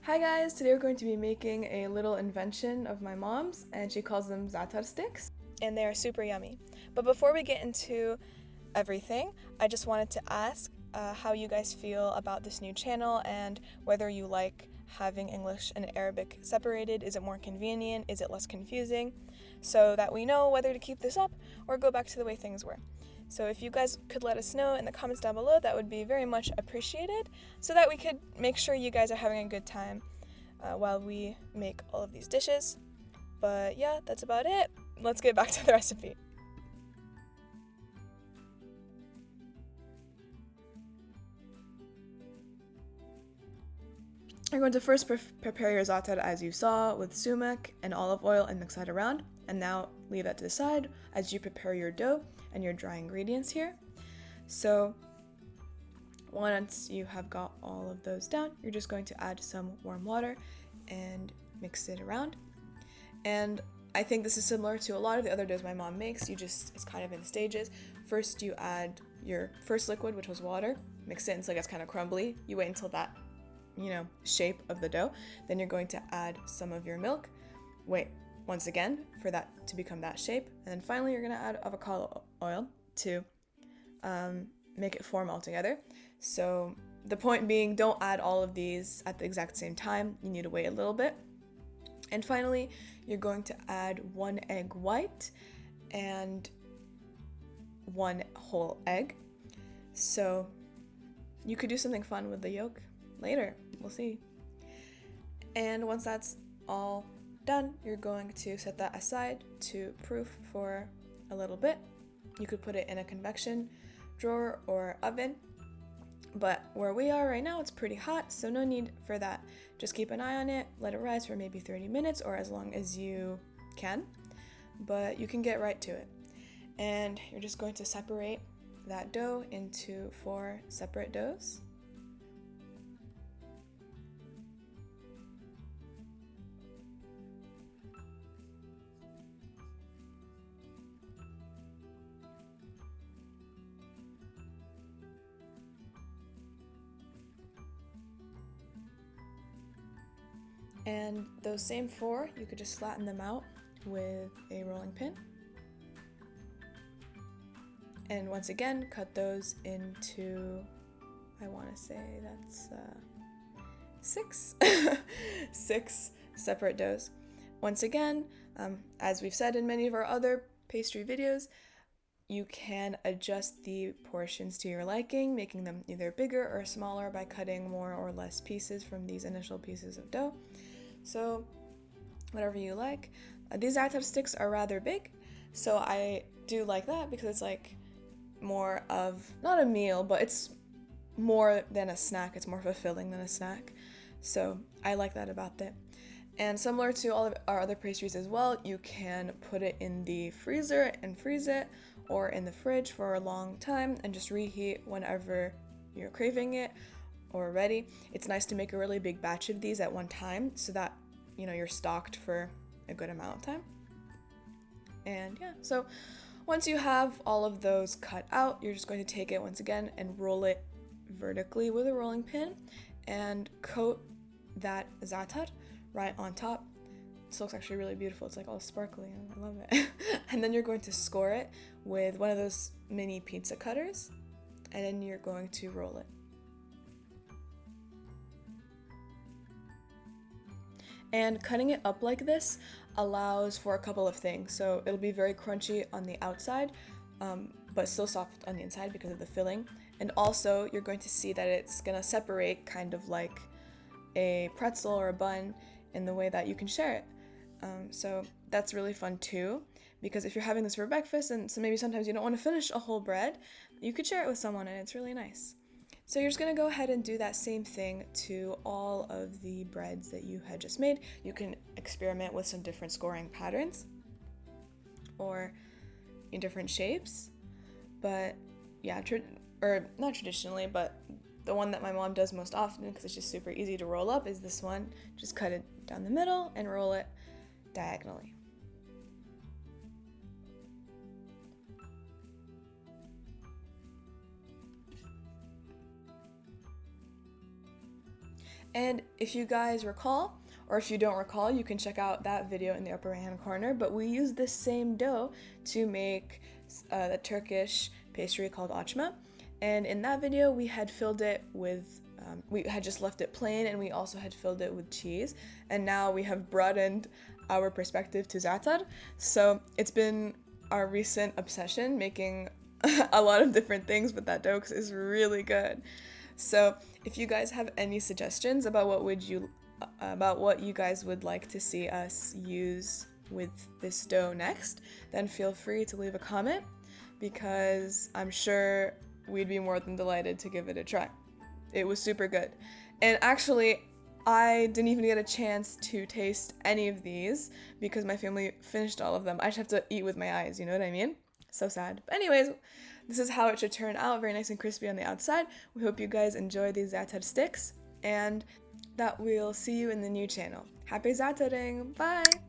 Hi guys, today we're going to be making a little invention of my mom's, and she calls them Zaatar sticks. And they are super yummy. But before we get into everything, I just wanted to ask how you guys feel about this new channel and whether you like having English and Arabic separated. Is it more convenient? Is it less confusing? So that we know whether to keep this up or go back to the way things were. So if you guys could let us know in the comments down below, that would be very much appreciated, so that we could make sure you guys are having a good time while we make all of these dishes. But yeah, that's about it. Let's get back to the recipe. You're going to first prepare your zaatar as you saw, with sumac and olive oil, and mix that around. And now leave that to the side as you prepare your dough and your dry ingredients here. So once you have got all of those down, you're just going to add some warm water and mix it around. And I think this is similar to a lot of the other doughs my mom makes. It's kind of in stages. First you add your first liquid, which was water, mix it until it gets kind of crumbly. You wait until that shape of the dough. Then you're going to add some of your milk. Wait once again for that to become that shape. And then finally you're going to add avocado oil to make it form all together. So the point being, don't add all of these at the exact same time. You need to wait a little bit. And finally, you're going to add 1 egg white and 1 whole egg. So you could do something fun with the yolk later. We'll see. And once that's all done, you're going to set that aside to proof for a little bit. You could put it in a convection drawer or oven, but where we are right now, it's pretty hot, so no need for that. Just keep an eye on it, let it rise for maybe 30 minutes or as long as you can, but you can get right to it. And you're just going to separate that dough into 4 separate doughs. And those same 4, you could just flatten them out with a rolling pin. And once again, cut those into, I want to say that's 6, 6 separate doughs. Once again, as we've said in many of our other pastry videos, you can adjust the portions to your liking, making them either bigger or smaller by cutting more or less pieces from these initial pieces of dough. So whatever you like. These zaatar sticks are rather big, so I do like that because it's like more of, not a meal, but it's more than a snack. It's more fulfilling than a snack. So I like that about it. And similar to all of our other pastries as well, you can put it in the freezer and freeze it, or in the fridge for a long time and just reheat whenever you're craving it or ready. It's nice to make a really big batch of these at one time so that you're stocked for a good amount of time. And yeah, so once you have all of those cut out, you're just going to take it once again and roll it vertically with a rolling pin and coat that zaatar right on top. This looks actually really beautiful. It's like all sparkly. I love it. And then you're going to score it with one of those mini pizza cutters, and then you're going to roll it. And cutting it up like this allows for a couple of things. So it'll be very crunchy on the outside, but still soft on the inside because of the filling. And also you're going to see that it's gonna separate kind of like a pretzel or a bun in the way that you can share it. So that's really fun too, because if you're having this for breakfast and so maybe sometimes you don't want to finish a whole bread, you could share it with someone and it's really nice. So you're just going to go ahead and do that same thing to all of the breads that you had just made. You can experiment with some different scoring patterns or in different shapes, but yeah, or not traditionally, but the one that my mom does most often, because it's just super easy to roll up, is this one. Just cut it down the middle and roll it diagonally. And if you guys recall, or if you don't recall, you can check out that video in the upper right hand corner, but we used this same dough to make the Turkish pastry called açma. And in that video, we had filled it with, we had just left it plain, and we also had filled it with cheese. And now we have broadened our perspective to zaatar. So it's been our recent obsession making a lot of different things with that dough because it's really good. So if you guys have any suggestions about what you guys would like to see us use with this dough next, then feel free to leave a comment, because I'm sure we'd be more than delighted to give it a try. It was super good. And actually, I didn't even get a chance to taste any of these because my family finished all of them. I just have to eat with my eyes, you know what I mean? So sad. But anyways, this is how it should turn out, very nice and crispy on the outside. We hope you guys enjoy these zaatar sticks, and that we'll see you in the new channel. Happy zaataring! Bye!